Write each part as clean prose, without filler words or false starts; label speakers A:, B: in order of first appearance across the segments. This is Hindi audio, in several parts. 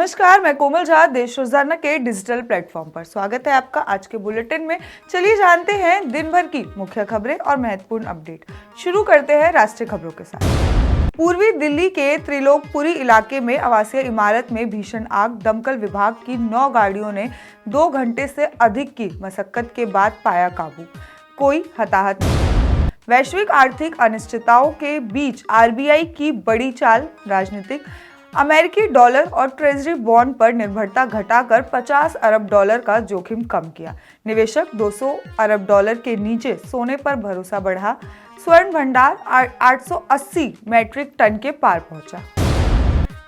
A: नमस्कार, मैं कोमल झा देश रोजाना के डिजिटल प्लेटफॉर्म पर स्वागत है आपका। आज के बुलेटिन में चलिए जानते हैं दिन भर की मुख्य खबरें और महत्वपूर्ण अपडेट। शुरू करते हैं राष्ट्रीय खबरों के साथ। पूर्वी दिल्ली के त्रिलोकपुरी इलाके में आवासीय इमारत में भीषण आग। दमकल विभाग की 9 गाड़ियों ने 2 घंटे से अधिक की मशक्कत के बाद पाया काबू। कोई हताहत नहीं। वैश्विक आर्थिक अनिश्चितताओं के बीच आरबीआई की बड़ी चाल। राजनीतिक अमेरिकी डॉलर और ट्रेजरी बॉन्ड पर निर्भरता घटाकर 50 अरब डॉलर का जोखिम कम किया। निवेशक 200 अरब डॉलर के नीचे सोने पर भरोसा बढ़ा। स्वर्ण भंडार 880 मैट्रिक टन के पार पहुंचा।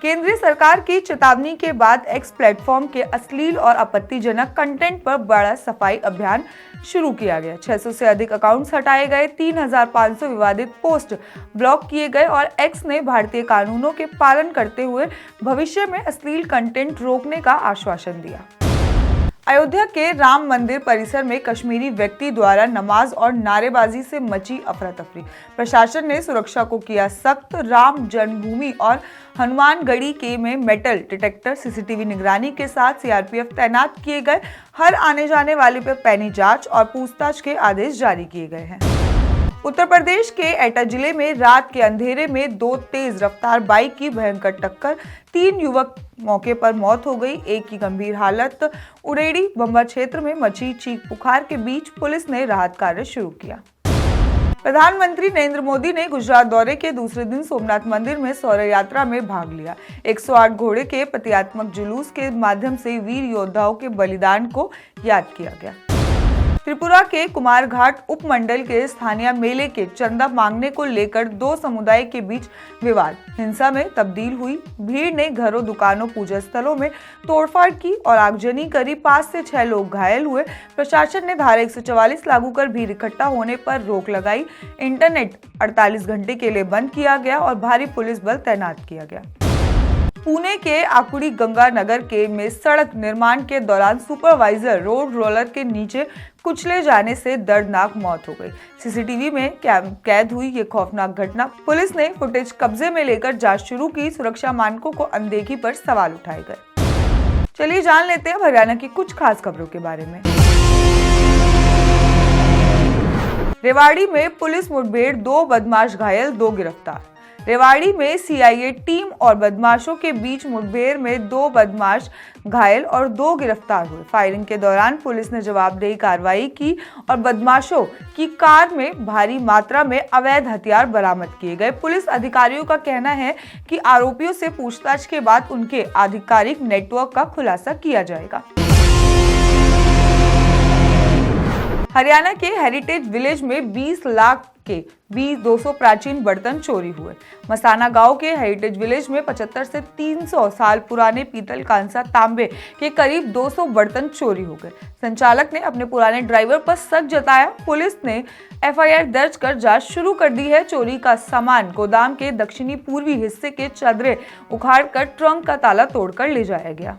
A: केंद्रीय सरकार की चेतावनी के बाद एक्स प्लेटफॉर्म के अश्लील और आपत्तिजनक कंटेंट पर बड़ा सफाई अभियान शुरू किया गया। 600 से अधिक अकाउंट्स हटाए गए, 3500 विवादित पोस्ट ब्लॉक किए गए और एक्स ने भारतीय कानूनों के पालन करते हुए भविष्य में अश्लील कंटेंट रोकने का आश्वासन दिया। अयोध्या के राम मंदिर परिसर में कश्मीरी व्यक्ति द्वारा नमाज और नारेबाजी से मची अफरा तफरी। प्रशासन ने सुरक्षा को किया सख्त। राम जन्मभूमि और हनुमानगढ़ी के में मेटल डिटेक्टर, सीसीटीवी निगरानी के साथ सीआरपीएफ तैनात किए गए। हर आने जाने वाले पर पैनी जांच और पूछताछ के आदेश जारी किए गए हैं। उत्तर प्रदेश के एटा जिले में रात के अंधेरे में 2 तेज रफ्तार बाइक की भयंकर टक्कर। 3 युवक मौके पर मौत हो गई, एक की गंभीर हालत। उड़ेड़ी बम्बा क्षेत्र में मची चीख पुकार के बीच पुलिस ने राहत कार्य शुरू किया। प्रधानमंत्री नरेंद्र मोदी ने गुजरात दौरे के दूसरे दिन सोमनाथ मंदिर में शौर्य यात्रा में भाग लिया। 108 घोड़े के प्रतीकात्मक जुलूस के माध्यम से वीर योद्धाओं के बलिदान को याद किया गया। त्रिपुरा के कुमारघाट उपमंडल के स्थानीय मेले के चंदा मांगने को लेकर 2 समुदाय के बीच विवाद हिंसा में तब्दील हुई। भीड़ ने घरों, दुकानों, पूजा स्थलों में तोड़फाड़ की और आगजनी करी। 5 से 6 लोग घायल हुए। प्रशासन ने धारा 144 लागू कर भीड़ इकट्ठा होने पर रोक लगाई। इंटरनेट 48 घंटे के लिए बंद किया गया और भारी पुलिस बल तैनात किया गया। पुणे के आकुड़ी गंगा नगर के में सड़क निर्माण के दौरान सुपरवाइजर रोड रोलर के नीचे कुचले जाने से दर्दनाक मौत हो गई। सीसीटीवी में कैद हुई ये खौफनाक घटना। पुलिस ने फुटेज कब्जे में लेकर जांच शुरू की। सुरक्षा मानकों को अनदेखी पर सवाल उठाए गए। चलिए जान लेते हैं हरियाणा की कुछ खास खबरों के बारे में। रेवाड़ी में पुलिस मुठभेड़, 2 बदमाश घायल, 2 गिरफ्तार। रेवाड़ी में सीआईए टीम और बदमाशों के बीच मुठभेड़ में 2 बदमाश घायल और 2 गिरफ्तार हुए। फायरिंग के दौरान पुलिस ने जवाबदेही कार्रवाई की और बदमाशों की कार में भारी मात्रा में अवैध हथियार बरामद किए गए। पुलिस अधिकारियों का कहना है कि आरोपियों से पूछताछ के बाद उनके आधिकारिक नेटवर्क का खुलासा किया जाएगा। हरियाणा के हेरिटेज विलेज में 20 लाख के 200 प्राचीन बर्तन चोरी हुए। मसाना गांव के हेरिटेज विलेज में 75 से 300 साल पुराने पीतल, कांसा, तांबे के करीब 200 बर्तन चोरी हो गए। संचालक ने अपने पुराने ड्राइवर पर शक जताया। पुलिस ने एफआईआर दर्ज कर जांच शुरू कर दी है। चोरी का सामान गोदाम के दक्षिणी पूर्वी हिस्से के चदरे उखाड़कर ट्रंक का ताला तोड़कर ले जाया गया।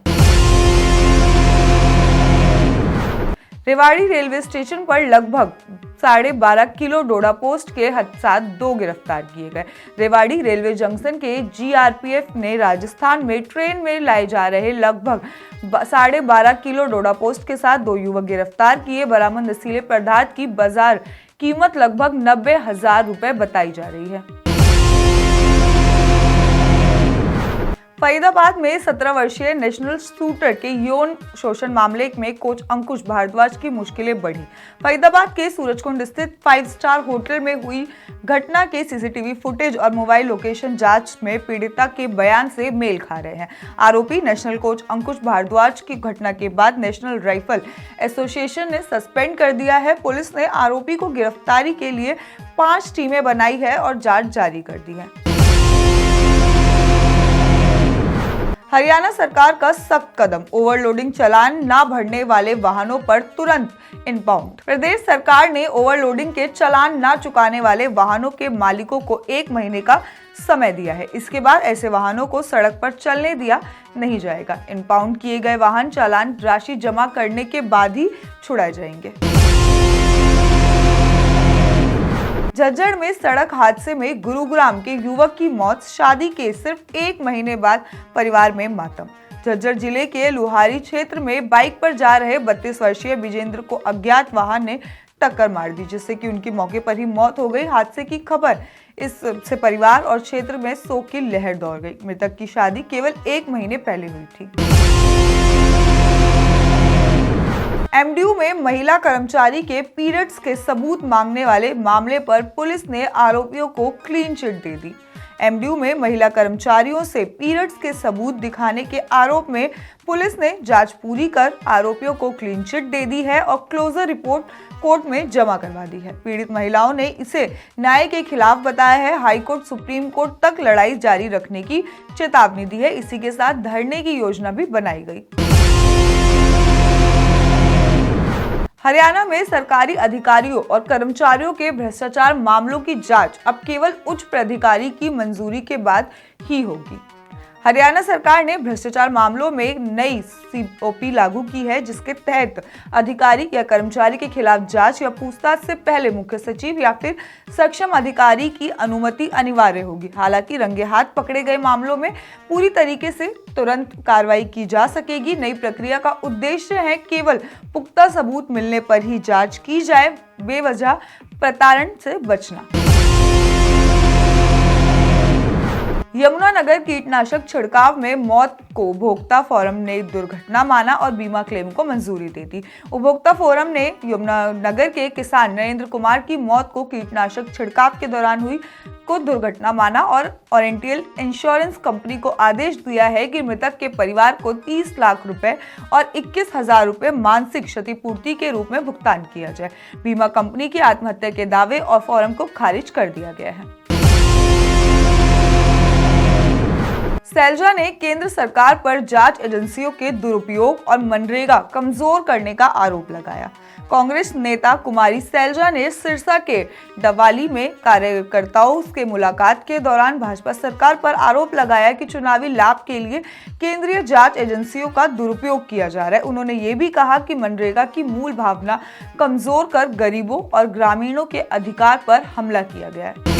A: रेवाड़ी रेलवे स्टेशन पर लगभग 12.5 किलो डोडा पोस्ट के साथ 2 गिरफ्तार किए गए। रेवाड़ी रेलवे जंक्शन के जीआरपीएफ ने राजस्थान में ट्रेन में लाए जा रहे लगभग 12.5 किलो डोडा पोस्ट के साथ 2 युवक गिरफ्तार किए। बरामद नशीले पदार्थ की बाजार कीमत लगभग 90,000 रुपए बताई जा रही है। फरीदाबाद में 17 वर्षीय नेशनल शूटर के यौन शोषण मामले में कोच अंकुश भारद्वाज की मुश्किलें बढ़ी। फरीदाबाद के सूरजकुंड स्थित 5 स्टार होटल में हुई घटना के सीसीटीवी फुटेज और मोबाइल लोकेशन जांच में पीड़िता के बयान से मेल खा रहे हैं। आरोपी नेशनल कोच अंकुश भारद्वाज की घटना के बाद नेशनल राइफल एसोसिएशन ने सस्पेंड कर दिया है। पुलिस ने आरोपी को गिरफ्तारी के लिए 5 टीमें बनाई है और जांच जारी कर दी है। हरियाणा सरकार का सख्त कदम, ओवरलोडिंग चालान न भरने वाले वाहनों पर तुरंत इम्पाउंड। प्रदेश सरकार ने ओवरलोडिंग के चालान न चुकाने वाले वाहनों के मालिकों को 1 महीने का समय दिया है। इसके बाद ऐसे वाहनों को सड़क पर चलने दिया नहीं जाएगा। इम्पाउंड किए गए वाहन चालान राशि जमा करने के बाद ही छुड़ाए जाएंगे। झज्जर में सड़क हादसे में गुरुग्राम के युवक की मौत। शादी के सिर्फ 1 महीने बाद परिवार में मातम। झज्जर जिले के लुहारी क्षेत्र में बाइक पर जा रहे 32 वर्षीय विजेंद्र को अज्ञात वाहन ने टक्कर मार दी, जिससे कि उनकी मौके पर ही मौत हो गई। हादसे की खबर इससे परिवार और क्षेत्र में शोक की लहर दौड़ गई। मृतक की शादी केवल 1 महीने पहले हुई थी। एमडीयू में महिला कर्मचारी के पीरियड्स के सबूत मांगने वाले मामले पर पुलिस ने आरोपियों को क्लीन चिट दे दी। एमडीयू में महिला कर्मचारियों से पीरियड्स के सबूत दिखाने के आरोप में पुलिस ने जांच पूरी कर आरोपियों को क्लीन चिट दे दी है और क्लोजर रिपोर्ट कोर्ट में जमा करवा दी है। पीड़ित महिलाओं ने इसे न्याय के खिलाफ बताया है। हाईकोर्ट सुप्रीम कोर्ट तक लड़ाई जारी रखने की चेतावनी दी है। इसी के साथ धरने की योजना भी बनाई गई। हरियाणा में सरकारी अधिकारियों और कर्मचारियों के भ्रष्टाचार मामलों की जांच अब केवल उच्च प्राधिकारी की मंजूरी के बाद ही होगी। हरियाणा सरकार ने भ्रष्टाचार मामलों में एक नई सीओपी लागू की है, जिसके तहत अधिकारी या कर्मचारी के खिलाफ जांच या पूछताछ से पहले मुख्य सचिव या फिर सक्षम अधिकारी की अनुमति अनिवार्य होगी। हालांकि रंगे हाथ पकड़े गए मामलों में पूरी तरीके से तुरंत कार्रवाई की जा सकेगी। नई प्रक्रिया का उद्देश्य है केवल पुख्ता सबूत मिलने पर ही जांच की जाए, बेवजह प्रताड़न से बचना। यमुनानगर कीटनाशक छिड़काव में मौत को उपभोक्ता फोरम ने दुर्घटना माना और बीमा क्लेम को मंजूरी दे दी। उपभोक्ता फोरम ने यमुनानगर के किसान नरेंद्र कुमार की मौत को कीटनाशक छिड़काव के दौरान हुई को दुर्घटना माना और ओरिएंटल इंश्योरेंस कंपनी को आदेश दिया है कि मृतक के परिवार को 30 लाख रुपए और 21,000 रुपए मानसिक क्षतिपूर्ति के रूप में भुगतान किया जाए। बीमा कंपनी की आत्महत्या के दावे और फोरम को खारिज कर दिया गया है। सैलजा ने केंद्र सरकार पर जांच एजेंसियों के दुरुपयोग और मनरेगा कमजोर करने का आरोप लगाया। कांग्रेस नेता कुमारी सैलजा ने सिरसा के डवाली में कार्यकर्ताओं से मुलाकात के दौरान भाजपा सरकार पर आरोप लगाया कि चुनावी लाभ के लिए केंद्रीय जांच एजेंसियों का दुरुपयोग किया जा रहा है। उन्होंने ये भी कहा कि मनरेगा की मूल भावना कमजोर कर गरीबों और ग्रामीणों के अधिकार पर हमला किया गया है।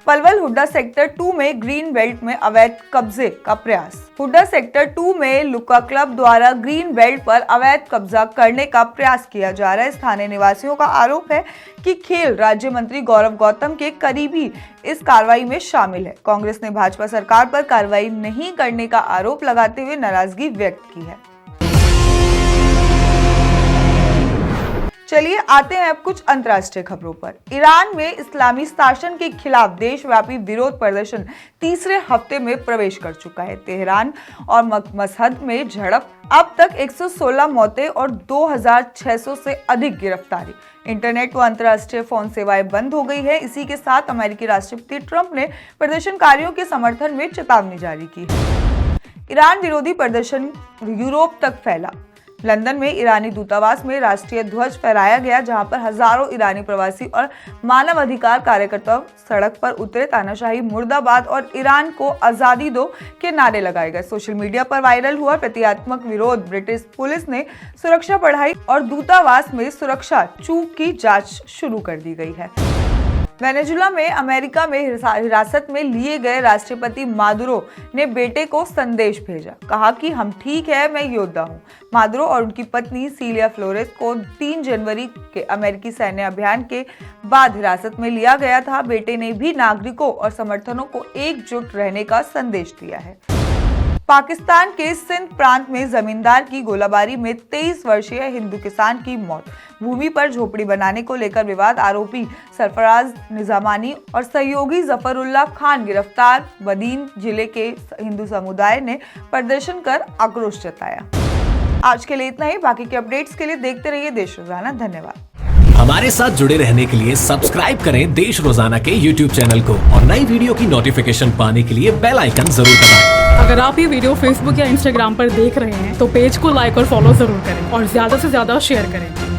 A: पलवल हुड्डा सेक्टर 2 में ग्रीन बेल्ट में अवैध कब्जे का प्रयास। हुड्डा सेक्टर 2 में लुक्का क्लब द्वारा ग्रीन बेल्ट पर अवैध कब्जा करने का प्रयास किया जा रहा है। स्थानीय निवासियों का आरोप है कि खेल राज्य मंत्री गौरव गौतम के करीबी इस कार्रवाई में शामिल है। कांग्रेस ने भाजपा सरकार पर कार्रवाई नहीं करने का आरोप लगाते हुए नाराजगी व्यक्त की है। चलिए आते हैं अब कुछ अंतर्राष्ट्रीय खबरों पर। ईरान में इस्लामी शासन के खिलाफ देशव्यापी विरोध प्रदर्शन तीसरे हफ्ते में प्रवेश कर चुका है। तेहरान और मशहद में झड़प, अब तक 116 मौतें और 2,600 से अधिक गिरफ्तारी। इंटरनेट व अंतर्राष्ट्रीय फोन सेवाएं बंद हो गई है। इसी के साथ अमेरिकी राष्ट्रपति ट्रंप ने प्रदर्शनकारियों के समर्थन में चेतावनी जारी की है। ईरान विरोधी प्रदर्शन यूरोप तक फैला। लंदन में ईरानी दूतावास में राष्ट्रीय ध्वज फहराया गया, जहां पर हजारों ईरानी प्रवासी और मानवाधिकार कार्यकर्ता सड़क पर उतरे। तानाशाही मुर्दाबाद और ईरान को आजादी दो के नारे लगाए गए। सोशल मीडिया पर वायरल हुआ प्रतीकात्मक विरोध। ब्रिटिश पुलिस ने सुरक्षा बढ़ाई और दूतावास में सुरक्षा चूक की जांच शुरू कर दी गई है। वेनेजुला में अमेरिका में हिरासत में लिए गए राष्ट्रपति मादुरो ने बेटे को संदेश भेजा, कहा कि हम ठीक है, मैं योद्धा हूं। मादुरो और उनकी पत्नी सीलिया फ्लोरेस को 3 जनवरी के अमेरिकी सैन्य अभियान के बाद हिरासत में लिया गया था। बेटे ने भी नागरिकों और समर्थनों को एकजुट रहने का संदेश दिया है। पाकिस्तान के सिंध प्रांत में जमींदार की गोलाबारी में 23 वर्षीय हिंदू किसान की मौत। भूमि पर झोपड़ी बनाने को लेकर विवाद, आरोपी सरफराज निजामानी और सहयोगी जफरुल्लाह खान गिरफ्तार। बदीन जिले के हिंदू समुदाय ने प्रदर्शन कर आक्रोश जताया। आज के लिए इतना ही। बाकी के अपडेट्स के लिए देखते रहिए देश रोजाना। धन्यवाद।
B: हमारे साथ जुड़े रहने के लिए सब्सक्राइब करें देश रोजाना के YouTube चैनल को और नई वीडियो की नोटिफिकेशन पाने के लिए बेल आइकन जरूर दबाएं।
C: अगर आप ये वीडियो Facebook या Instagram पर देख रहे हैं तो पेज को लाइक और फॉलो जरूर करें और ज्यादा से ज्यादा शेयर करें।